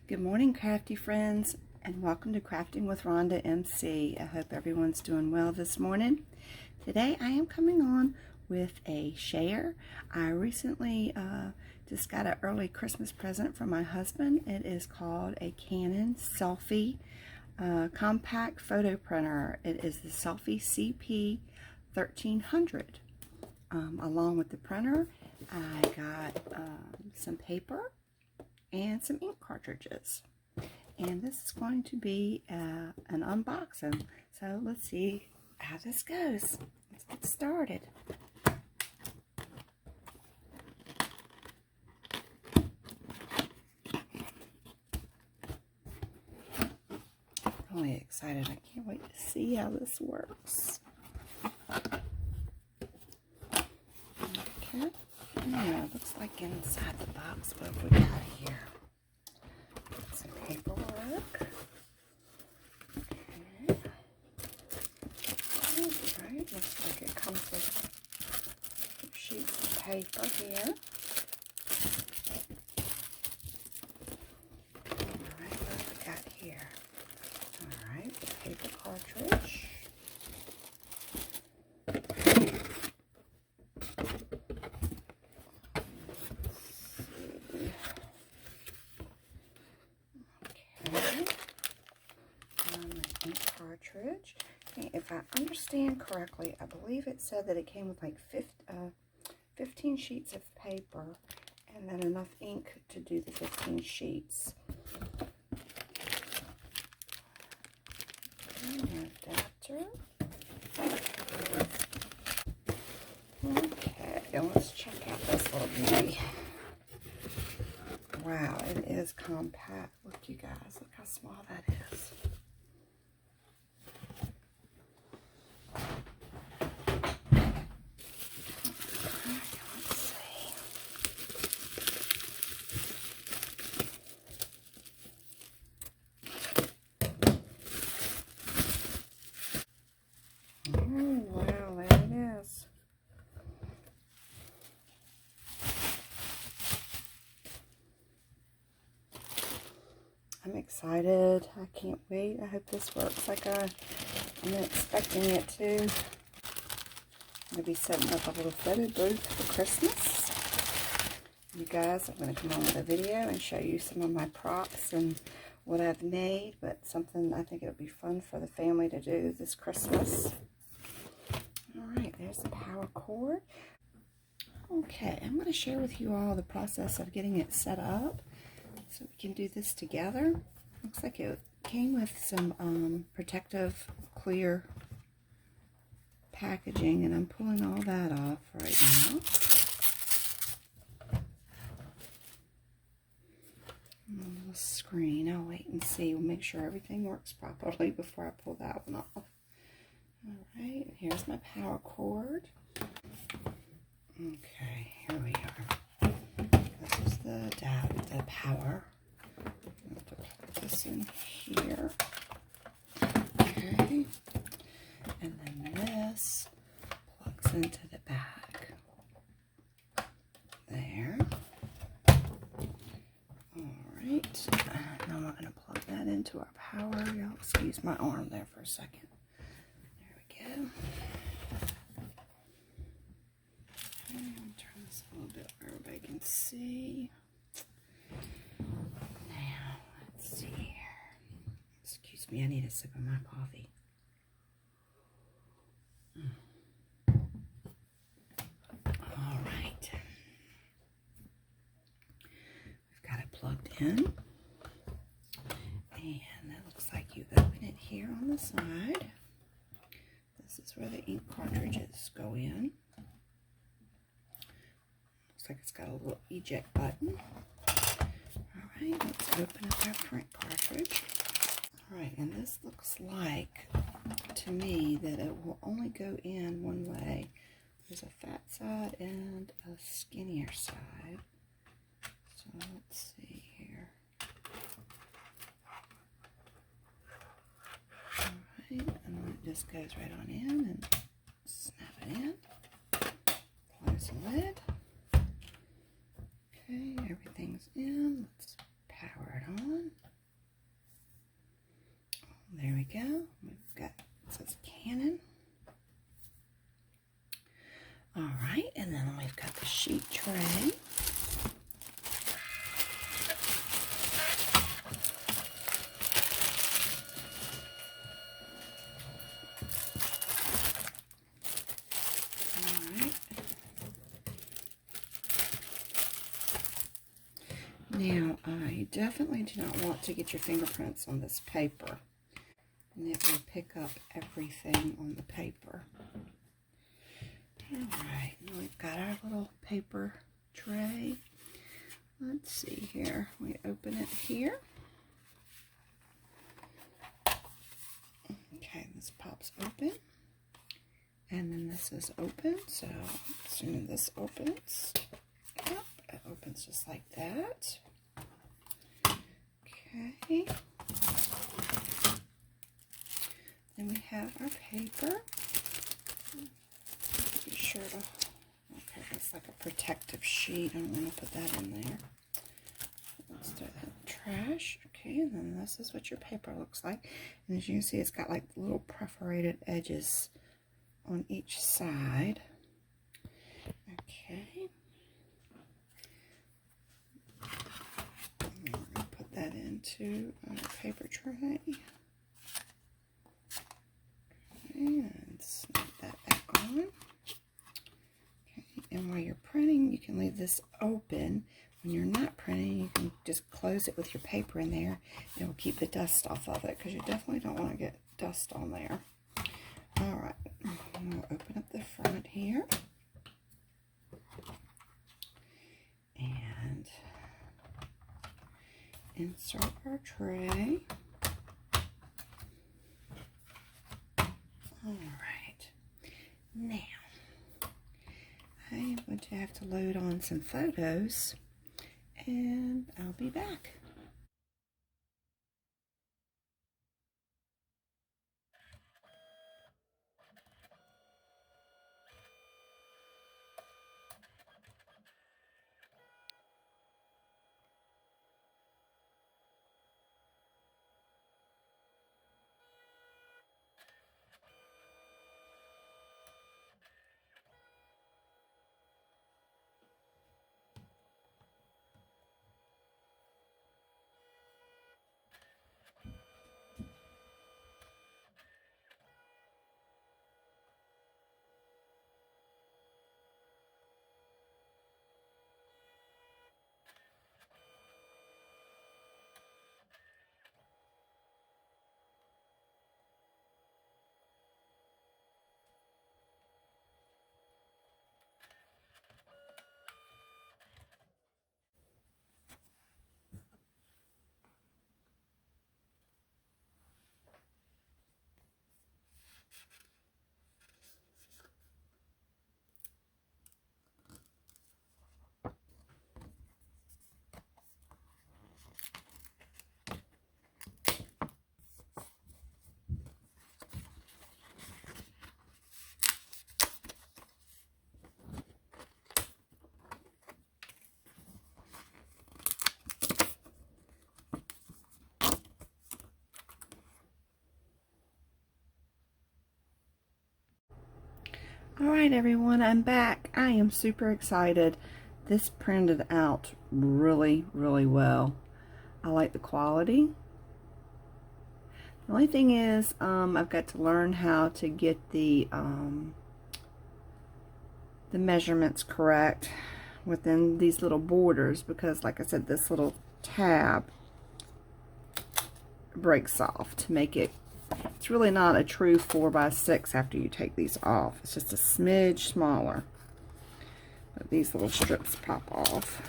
Good morning, crafty friends, and welcome to Crafting with Ronda MC. I hope everyone's doing well this morning. Today I am coming on with a share. I recently just got an early Christmas present from my husband. It is called a Canon Selphy compact photo printer. It is the Selphy CP1300. Along with the printer, I got some paper and some ink cartridges, and this is going to be an unboxing. So let's see how this goes. Let's get started. Really excited. I can't wait to see how this works. Okay. Yeah, looks like inside the box, what have we got here? Some paperwork. Okay. Alright, looks like it comes with sheets of paper here. Alright, what have we got here? Alright, the paper cartridge. Cartridge. Okay, if I understand correctly, I believe it said that it came with like 15 sheets of paper and then enough ink to do the 15 sheets. Okay, an adapter. Okay, let's check out this little beauty. Wow, it is compact. Look, you guys, look how small that is. I'm excited. I can't wait. I hope this works like I'm expecting it to. I'm going to be setting up a little photo booth for Christmas. You guys, I'm going to come on with a video and show you some of my props and what I've made, but something I think it would be fun for the family to do this Christmas. Alright, there's the power cord. Okay, I'm going to share with you all the process of getting it set up, so we can do this together. Looks like it came with some protective clear packaging, and I'm pulling all that off right now. A little screen. I'll wait and see. We'll make sure everything works properly before I pull that one off. Alright, here's my power cord. Okay, here we are. This is the power. I'll have to plug this in here. Okay. And then this plugs into the back. There. Alright. Now we're going to plug that into our power. Y'all excuse my arm there for a second. There we go. Okay, I'll turn this a little bit where everybody can see. Now, let's see here. Excuse me, I need a sip of my coffee. Alright. We've got it plugged in. And that looks like you open it here on the side. This is where the ink cartridges go in. Looks like it's got a little eject button. Alright, let's open up our print cartridge. Alright, and this looks like, to me, that it will only go in one way. There's a fat side and a skinnier side. So let's see here. Alright, and then it just goes right on in and snap it in. Close the lid. Okay, everything's in. Let's power it on. There we go. We've got, it says Canon. All right, and then we've got the sheet tray. Now, you definitely do not want to get your fingerprints on this paper, and it will pick up everything on the paper. Alright, now we've got our little paper tray. Let's see here. We open it here. Okay, this pops open. And then this is open, so as soon as this opens, yep, it opens just like that. Okay. Then we have our paper. Be sure to, okay, it's like a protective sheet. I don't want to put that in there. Let's do that. Trash. Okay, and then this is what your paper looks like. And as you can see, it's got like little perforated edges on each side. Okay. We're going to put that into our paper tray. And snap that back on. Okay, and while you're printing, you can leave this open. When you're not printing, you can just close it with your paper in there. It will keep the dust off of it, because you definitely don't want to get dust on there. Alright, we'll open up the front here. And insert our tray. Alright, now I am going to have to load on some photos, and I'll be back. Alright everyone, I'm back. I am super excited. This printed out really, really well. I like the quality. The only thing is, I've got to learn how to get the measurements correct within these little borders, because like I said, this little tab breaks off to make it. It's really not a true 4x6 after you take these off. It's just a smidge smaller. But these little strips pop off.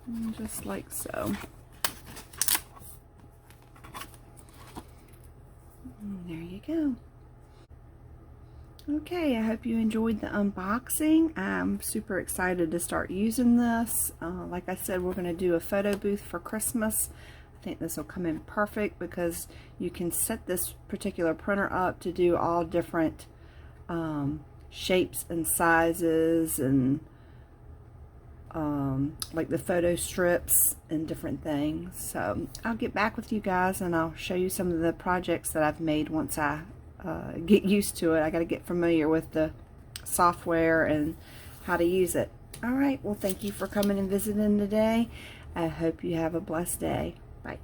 And just like so. And there you go. Okay, I hope you enjoyed the unboxing. I'm super excited to start using this. Like I said, we're going to do a photo booth for Christmas. I think this will come in perfect, because you can set this particular printer up to do all different shapes and sizes, and like the photo strips and different things. So I'll get back with you guys and I'll show you some of the projects that I've made once I get used to it. I got to get familiar with the software and how to use it. Alright, well, thank you for coming and visiting today. I hope you have a blessed day. Bye.